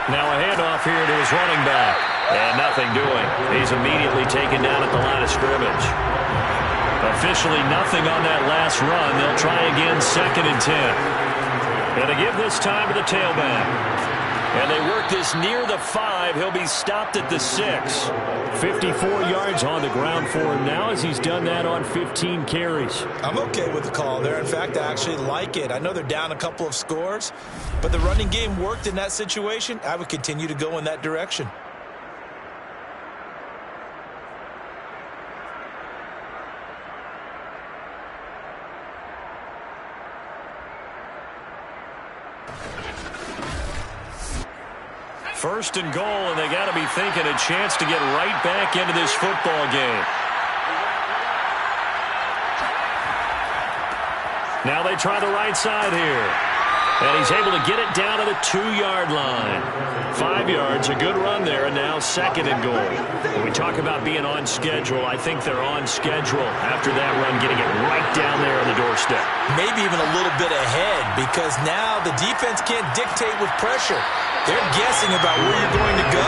Now a handoff here to his running back. And nothing doing. He's immediately taken down at the line of scrimmage. Officially nothing on that last run. They'll try again 2nd and 10. And they give this time to the tailback. And they work this near the 5. He'll be stopped at the 6. 54 yards on the ground for him now as he's done that on 15 carries. I'm okay with the call there. In fact, I actually like it. I know they're down a couple of scores, but the running game worked in that situation. I would continue to go in that direction. First and goal, and they got to be thinking a chance to get right back into this football game. Now they try the right side here. And he's able to get it down to the 2-yard line. 5 yards, a good run there, and now 2nd and goal. When we talk about being on schedule, I think they're on schedule after that run, getting it right down there on the doorstep. Maybe even a little bit ahead, because now the defense can't dictate with pressure. They're guessing about where you're going to go.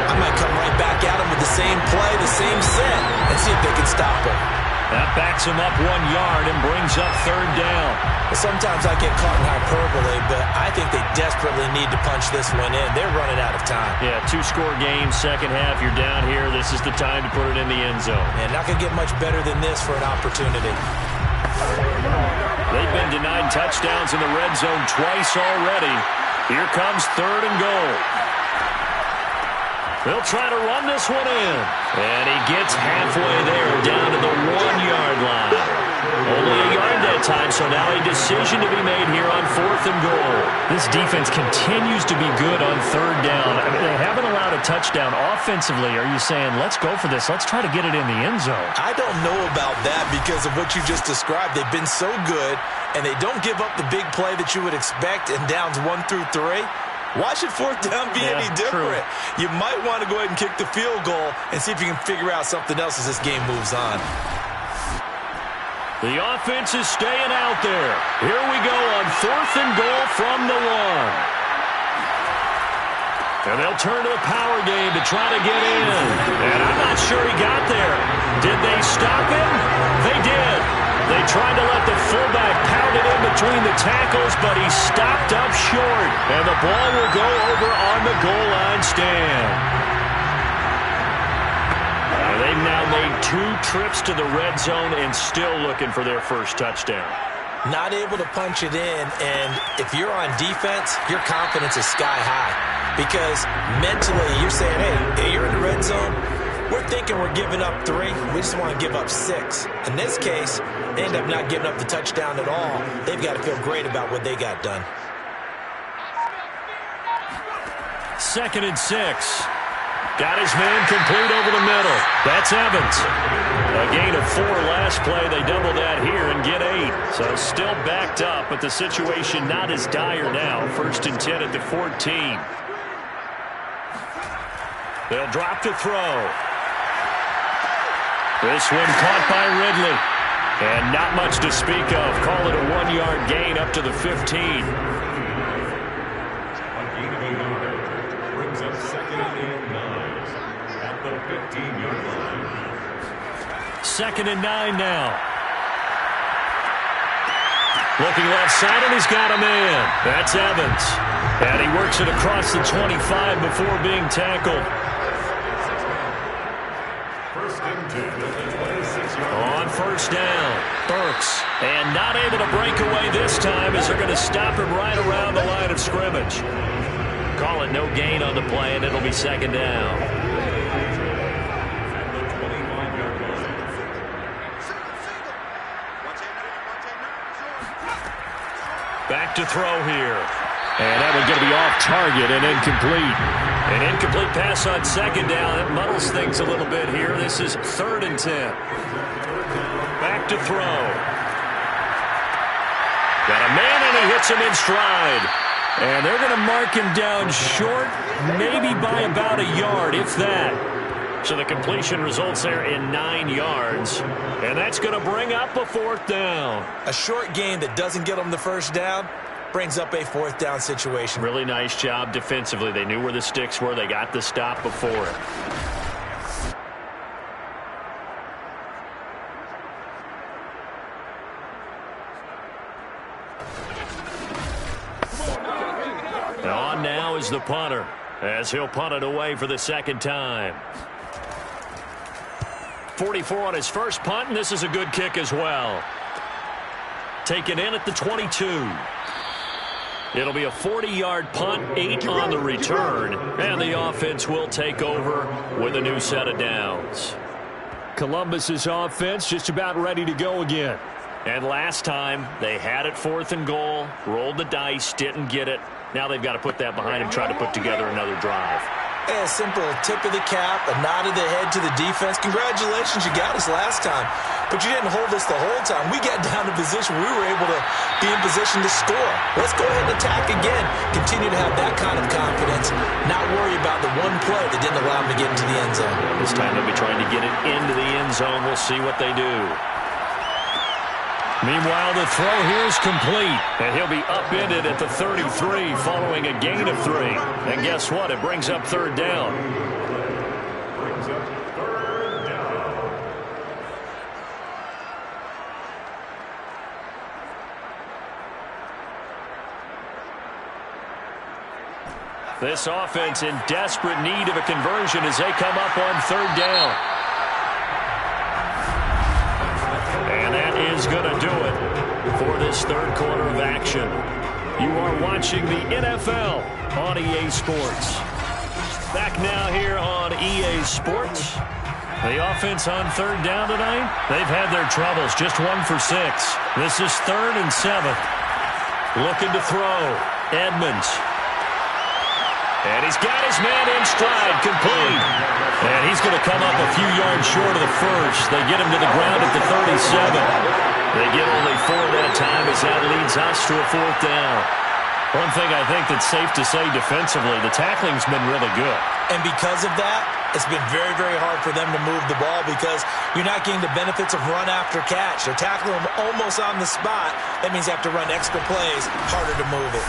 I might come right back at them with the same play, the same set, and see if they can stop them. That backs him up 1 yard and brings up 3rd down. Sometimes I get caught in hyperbole, but I think they desperately need to punch this one in. They're running out of time. Yeah, 2-score game, second half, you're down here. This is the time to put it in the end zone. And not going to get much better than this for an opportunity. They've been denied touchdowns in the red zone twice already. Here comes 3rd and goal. They'll try to run this one in. And he gets halfway there, down to the 1-yard line. Only a yard that time, so now a decision to be made here on 4th and goal. This defense continues to be good on 3rd down. I mean, they haven't allowed a touchdown offensively. Are you saying, let's go for this, let's try to get it in the end zone? I don't know about that because of what you just described. They've been so good, and they don't give up the big play that you would expect in downs 1 through 3. Why should 4th down be any different? True. You might want to go ahead and kick the field goal and see if you can figure out something else as this game moves on. The offense is staying out there. Here we go on 4th and goal from the 1. And they'll turn to the power game to try to get in. And I'm not sure he got there. Did they stop him? They did. They tried to let the fullback pound it in between the tackles, but he stopped up short. And the ball will go over on the goal line stand. They've now made 2 trips to the red zone and still looking for their first touchdown. Not able to punch it in, and if you're on defense, your confidence is sky high. Because mentally, you're saying, hey, you're in the red zone. We're thinking we're giving up 3. We just want to give up 6. In this case, they end up not giving up the touchdown at all. They've got to feel great about what they got done. 2nd and 6. Got his man complete over the middle. That's Evans. A gain of 4 last play. They double that here and get 8. So still backed up, but the situation not as dire now. 1st and 10 at the 14. They'll drop to throw. This one caught by Ridley. And not much to speak of. Call it a 1-yard gain up to the 15. Brings up 2nd and 9 at the 15-yard line. 2nd and 9 now. Looking left side, and he's got a man. That's Evans. And he works it across the 25 before being tackled. 1st and 10 at the 26-yard line. On 1st down, Burks. And not able to break away this time as they're going to stop him right around the line of scrimmage. Call it no gain on the play, and it'll be 2nd down. At the 25-yard line. Back to throw here. And that one's going to be off target and incomplete. An incomplete pass on 2nd down. That muddles things a little bit here. This is 3rd and 10. Back to throw. Got a man, and he hits him in stride. And they're going to mark him down short, maybe by about a yard, if that. So the completion results there in 9 yards. And that's going to bring up a 4th down. A short gain that doesn't get them the 1st down brings up a 4th down situation. Really nice job defensively. They knew where the sticks were. They got the stop before it. On now is the punter, as he'll punt it away for the 2nd time. 44 on his first punt, and this is a good kick as well. Taken in at the 22. It'll be a 40-yard punt, 8 on the return, and the offense will take over with a new set of downs. Columbus's offense just about ready to go again. And last time, they had it 4th and goal, rolled the dice, didn't get it. Now they've got to put that behind them, try to put together another drive. A simple tip of the cap, a nod of the head to the defense. Congratulations, you got us last time. But you didn't hold us the whole time. We got down to position. We were able to be in position to score. Let's go ahead and attack again. Continue to have that kind of confidence. Not worry about the one play that didn't allow them to get into the end zone. This time they'll be trying to get it into the end zone. We'll see what they do. Meanwhile, the throw here is complete. And he'll be upended at the 33 following a gain of 3. And guess what? It brings up third down. This offense in desperate need of a conversion as they come up on third down. And that is going to do it for this third quarter of action. You are watching the NFL on EA Sports. Back now here on EA Sports. The offense on third down tonight, they've had their troubles. Just 1 for 6. This is 3rd and 7. Looking to throw. Edmonds. And he's got his man in stride, complete. And he's going to come up a few yards short of the first. They get him to the ground at the 37. They get only 4 that time as that leads us to a 4th down. One thing I think that's safe to say defensively, the tackling's been really good. And because of that, it's been very, very hard for them to move the ball because you're not getting the benefits of run after catch. They're tackling them almost on the spot. That means they have to run extra plays, harder to move it.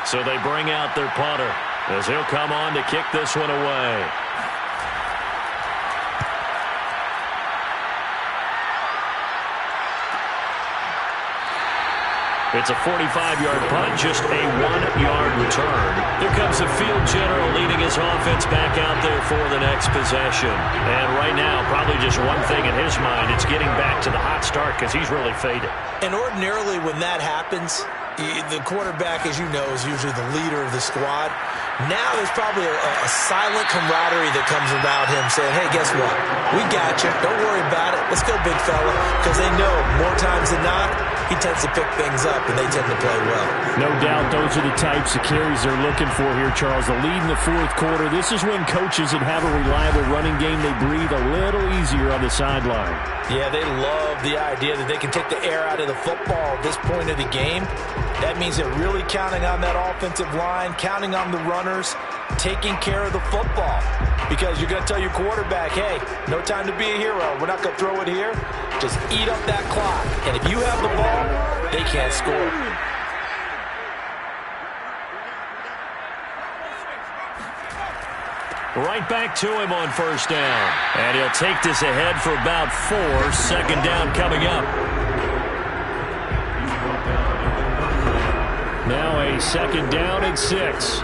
So they bring out their punter as he'll come on to kick this one away. It's a 45-yard punt, just a 1-yard return. Here comes the field general leading his offense back out there for the next possession. And right now, probably just one thing in his mind, it's getting back to the hot start because he's really faded. And ordinarily when that happens, the quarterback, as you know, is usually the leader of the squad. Now there's probably a silent camaraderie that comes about him saying, hey, guess what? We got you. Don't worry about it. Let's go, big fella. Because they know more times than not, he tends to pick things up, and they tend to play well. No doubt those are the types of carries they're looking for here, Charles. The lead in the 4th quarter. This is when coaches that have a reliable running game, they breathe a little easier on the sideline. Yeah, they love the idea that they can take the air out of the football at this point of the game. That means they're really counting on that offensive line, counting on the runners, taking care of the football. Because you're going to tell your quarterback, hey, no time to be a hero. We're not going to throw it here. Just eat up that clock. And if you have the ball, they can't score. Right back to him on first down. And he'll take this ahead for about 4. 2nd down coming up. Now a 2nd down and 6.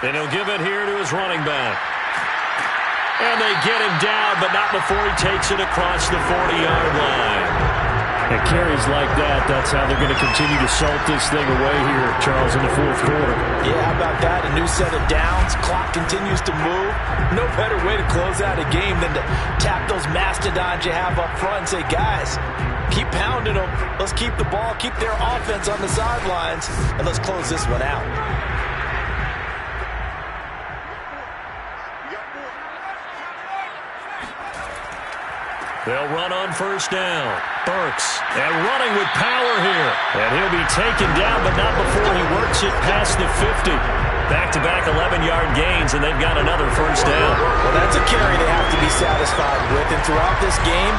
And he'll give it here to his running back. And they get him down, but not before he takes it across the 40-yard line. And carries like that, that's how they're going to continue to salt this thing away here, Charles, in the 4th quarter. Yeah, how about that? A new set of downs. Clock continues to move. No better way to close out a game than to tap those mastodons you have up front and say, guys, keep pounding them. Let's keep the ball, keep their offense on the sidelines, and let's close this one out. They'll run on first down. Burks, and running with power here. And he'll be taken down, but not before he works it past the 50. Back-to-back 11-yard gains, and they've got another first down. Well, that's a carry they have to be satisfied with. And throughout this game,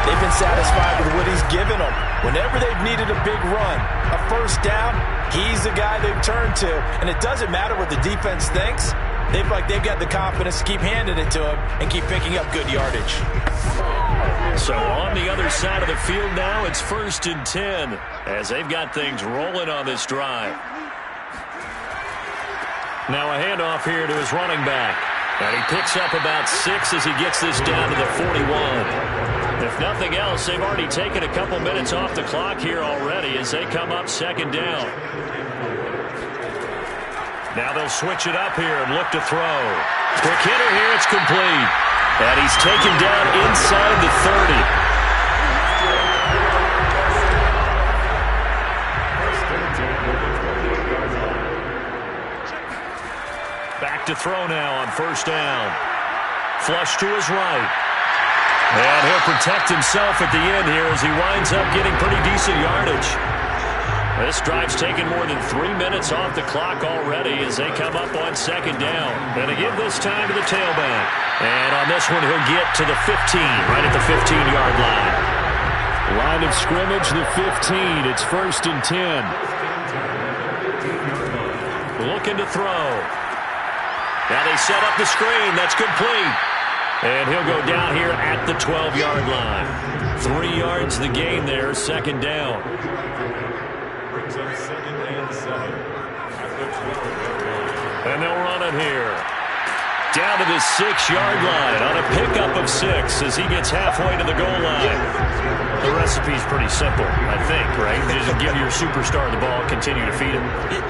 they've been satisfied with what he's given them. Whenever they've needed a big run, a first down, he's the guy they've turned to. And it doesn't matter what the defense thinks. They've got the confidence to keep handing it to him and keep picking up good yardage. So on the other side of the field now, it's 1st and 10 as they've got things rolling on this drive. Now a handoff here to his running back. And he picks up about 6 as he gets this down to the 41. If nothing else, they've already taken a couple minutes off the clock here already as they come up 2nd down. Now they'll switch it up here and look to throw. Quick hitter here. It's complete. And he's taken down inside the 30. Back to throw now on first down. Flush to his right. And he'll protect himself at the end here as he winds up getting pretty decent yardage. This drive's taken more than 3 minutes off the clock already as they come up on second down. And they give this time to the tailback. And on this one, he'll get to the 15, right at the 15-yard line. Line of scrimmage, the 15. It's 1st and 10. Looking to throw. Now they set up the screen. That's complete. And he'll go down here at the 12-yard line. 3 yards the gain there, second down. Brings up 2nd and 7. And they'll run it here. Down to the 6-yard line on a pickup of 6 as he gets halfway to the goal line. The recipe's pretty simple, I think, right? You just give your superstar the ball, continue to feed him.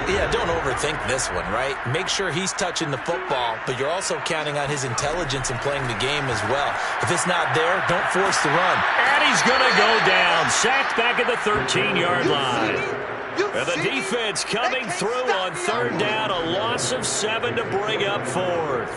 Yeah, don't overthink this one, right? Make sure he's touching the football, but you're also counting on his intelligence in playing the game as well. If it's not there, don't force the run. And he's going to go down. Sacked back at the 13-yard line. And the defense coming through on third down. A loss of 7 to bring up 4th.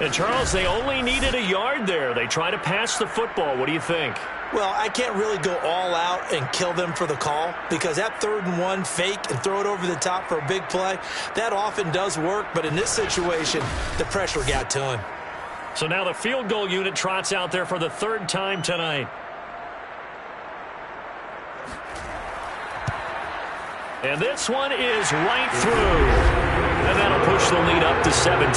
And, Charles, they only needed a yard there. They try to pass the football. What do you think? Well, I can't really go all out and kill them for the call because that 3rd and 1 fake and throw it over the top for a big play, that often does work. But in this situation, the pressure got to him. So now the field goal unit trots out there for the 3rd time tonight. And this one is right through. And that'll push the lead up to 17.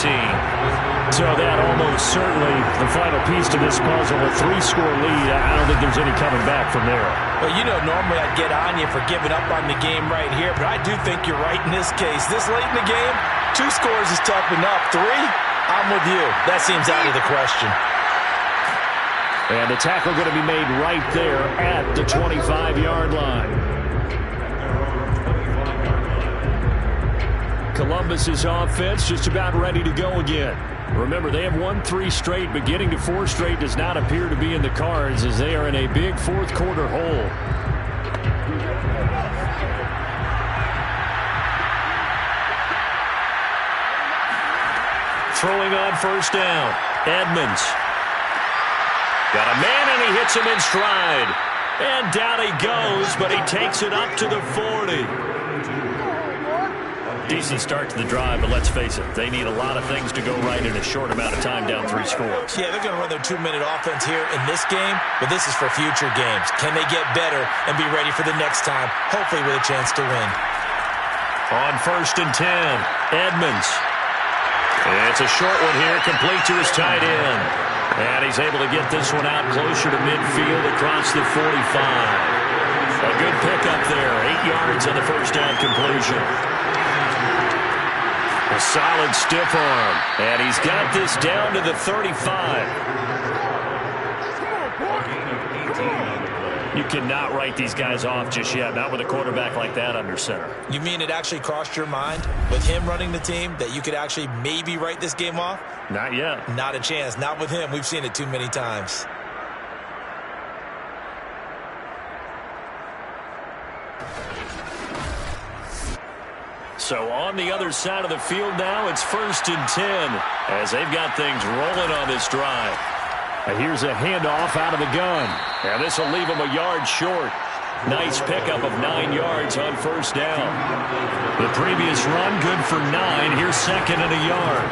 So that almost certainly the final piece to this puzzle, a 3-score lead. I don't think there's any coming back from there. Well, you know, normally I'd get on you for giving up on the game right here, but I do think you're right in this case. This late in the game, 2 scores is tough enough. 3, I'm with you. That seems out of the question. And the tackle going to be made right there at the 25-yard line. Columbus's offense just about ready to go again. Remember, they have won 3 straight, but getting to 4 straight does not appear to be in the cards as they are in a big 4th quarter hole. Throwing on first down, Edmonds. Got a man and he hits him in stride. And down he goes, but he takes it up to the 40. Decent start to the drive, but let's face it, they need a lot of things to go right in a short amount of time down 3 scores. Yeah, they're going to run their 2-minute offense here in this game, but this is for future games. Can they get better and be ready for the next time, hopefully with a chance to win? On 1st and 10, Edmonds. And it's a short one here, complete to his tight end. And he's able to get this one out closer to midfield across the 45. A good pickup there, 8 yards on the first down completion. A solid stiff arm. And he's got this down to the 35. You cannot write these guys off just yet, not with a quarterback like that under center. You mean it actually crossed your mind with him running the team that you could actually maybe write this game off? Not yet. Not a chance. Not with him. We've seen it too many times. So on the other side of the field now, it's 1st and 10 as they've got things rolling on this drive. Here's a handoff out of the gun. And this will leave him a yard short. Nice pickup of 9 yards on first down. The previous run good for 9. Here's 2nd and a yard.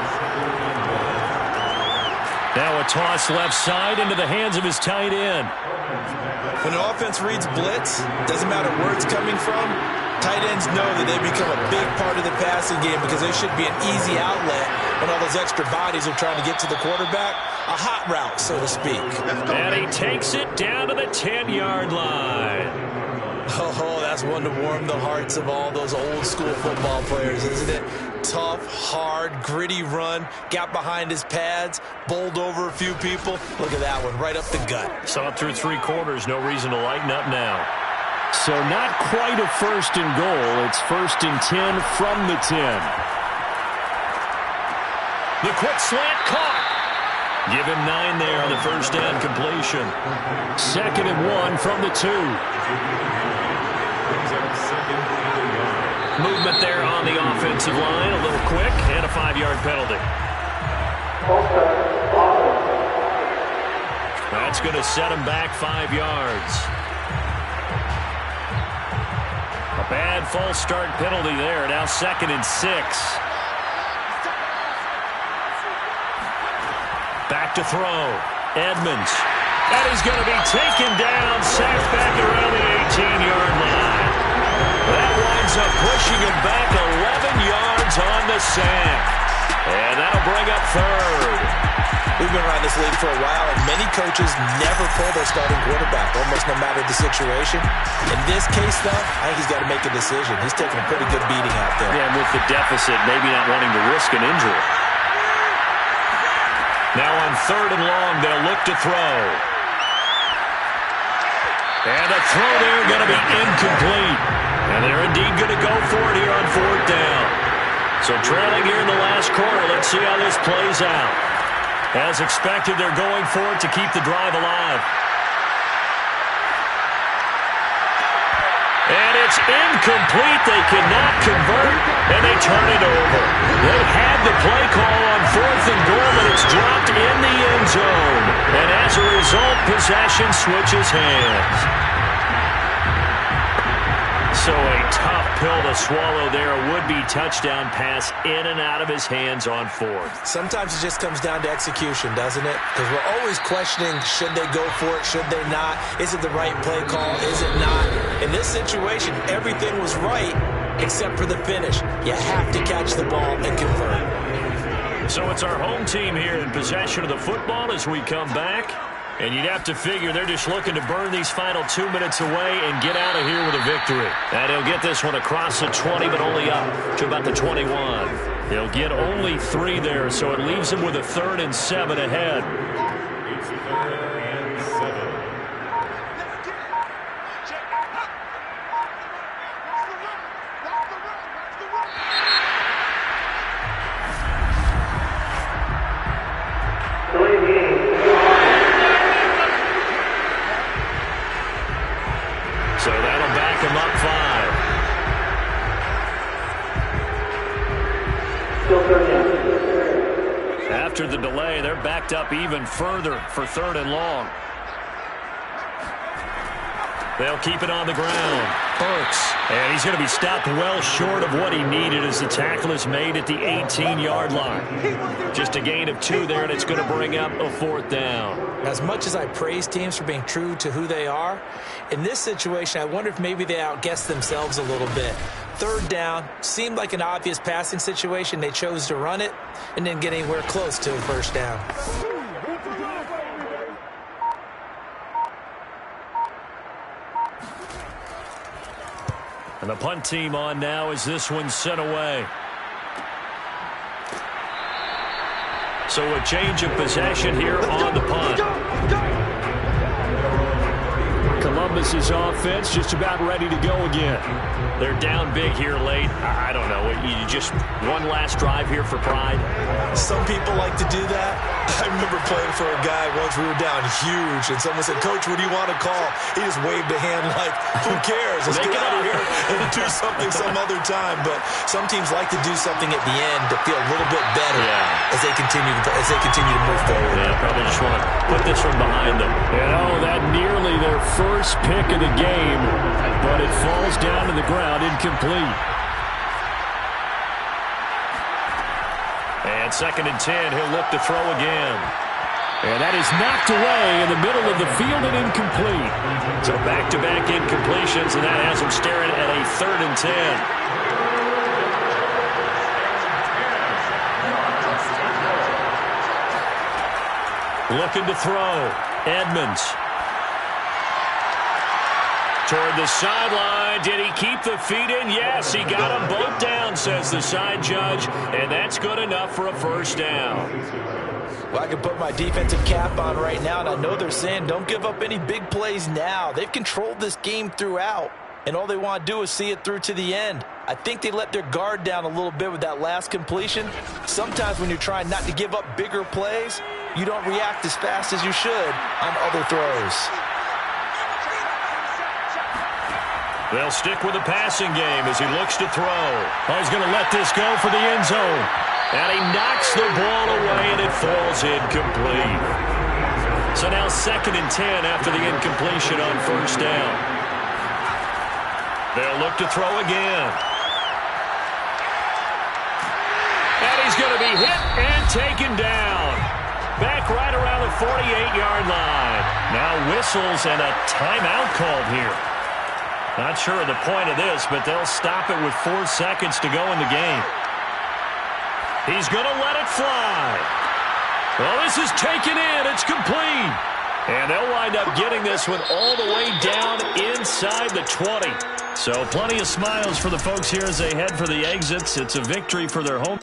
Now a toss left side into the hands of his tight end. When the offense reads blitz, doesn't matter where it's coming from, tight ends know that they become a big part of the passing game because they should be an easy outlet when all those extra bodies are trying to get to the quarterback. A hot route, so to speak. And he takes it down to the 10-yard line. Oh, that's one to warm the hearts of all those old school football players, isn't it? Tough, hard, gritty run, got behind his pads, bowled over a few people. Look at that one, right up the gut. Saw it through 3 quarters, no reason to lighten up now. So not quite a 1st and goal. It's 1st and 10 from the 10. The quick slant caught. Give him 9 there on the first down completion. 2nd and 1 from the 2. Movement there on the offensive line. A little quick and a 5-yard penalty. That's going to set him back 5 yards. A bad false start penalty there. Now 2nd and 6. Back to throw. Edmonds. And he's going to be taken down, sacked back around the 18-yard line. That winds up pushing him back 11 yards on the sack. And that'll bring up 3rd. We've been around this league for a while, and many coaches never pull their starting quarterback, almost no matter the situation. In this case, though, I think he's got to make a decision. He's taking a pretty good beating out there. Yeah, and with the deficit, maybe not wanting to risk an injury. Now on 3rd and long, they'll look to throw. And the throw there going to be incomplete. And they're indeed going to go for it here on 4th down. So trailing here in the last quarter, let's see how this plays out. As expected, they're going for it to keep the drive alive. And it's incomplete. They cannot convert, and they turn it over. They had the play call on 4th and goal, but it's dropped in the end zone. And as a result, possession switches hands. So a tough pill to swallow there. A would-be touchdown pass in and out of his hands on 4th. Sometimes it just comes down to execution, doesn't it? Because we're always questioning, should they go for it, should they not? Is it the right play call, is it not? In this situation, everything was right except for the finish. You have to catch the ball and convert. So it's our home team here in possession of the football as we come back. And you'd have to figure they're just looking to burn these final 2 minutes away and get out of here with a victory. And he'll get this one across the 20, but only up to about the 21. He'll get only 3 there, so it leaves him with a 3rd and 7 ahead. It's 3rd and 7. So that'll back him up 5. After the delay, they're backed up even further for 3rd and long. They'll keep it on the ground. Burks. And he's going to be stopped well short of what he needed as the tackle is made at the 18-yard line. Just a gain of 2 there, and it's going to bring up a 4th down. As much as I praise teams for being true to who they are, in this situation, I wonder if maybe they outguessed themselves a little bit. 3rd down seemed like an obvious passing situation. They chose to run it and didn't get anywhere close to a 1st down. And the punt team on now as this one's sent away. So a change of possession here on the punt. Columbus's offense just about ready to go again. They're down big here late. I don't know. You just one last drive here for pride. Some people like to do that. I remember playing for a guy once. We were down huge, and someone said, "Coach, what do you want to call?" He just waved a hand like, "Who cares? Let's get out of here and do something some other time." But some teams like to do something at the end to feel a little bit better as they continue to move forward. Yeah, probably just want to put this one behind them. That nearly their first pick of the game, but it falls down to the ground, incomplete. And 2nd and 10, he'll look to throw again. And that is knocked away in the middle of the field and incomplete. So back-to-back incompletions, and that has him staring at a 3rd and 10. Looking to throw. Edmonds. Toward the sideline. Did he keep the feet in? Yes, he got them both down, says the side judge. And that's good enough for a 1st down. Well, I can put my defensive cap on right now, and I know they're saying don't give up any big plays now. They've controlled this game throughout, and all they want to do is see it through to the end. I think they let their guard down a little bit with that last completion. Sometimes when you're trying not to give up bigger plays, you don't react as fast as you should on other throws. They'll stick with the passing game as he looks to throw. Oh, he's going to let this go for the end zone. And he knocks the ball away, and it falls incomplete. So now 2nd and 10 after the incompletion on 1st down. They'll look to throw again. And he's going to be hit and taken down. Back right around the 48-yard line. Now whistles and a timeout called here. Not sure of the point of this, but they'll stop it with 4 seconds to go in the game. He's going to let it fly. Well, this is taken in. It's complete. And they'll wind up getting this one all the way down inside the 20. So plenty of smiles for the folks here as they head for the exits. It's a victory for their home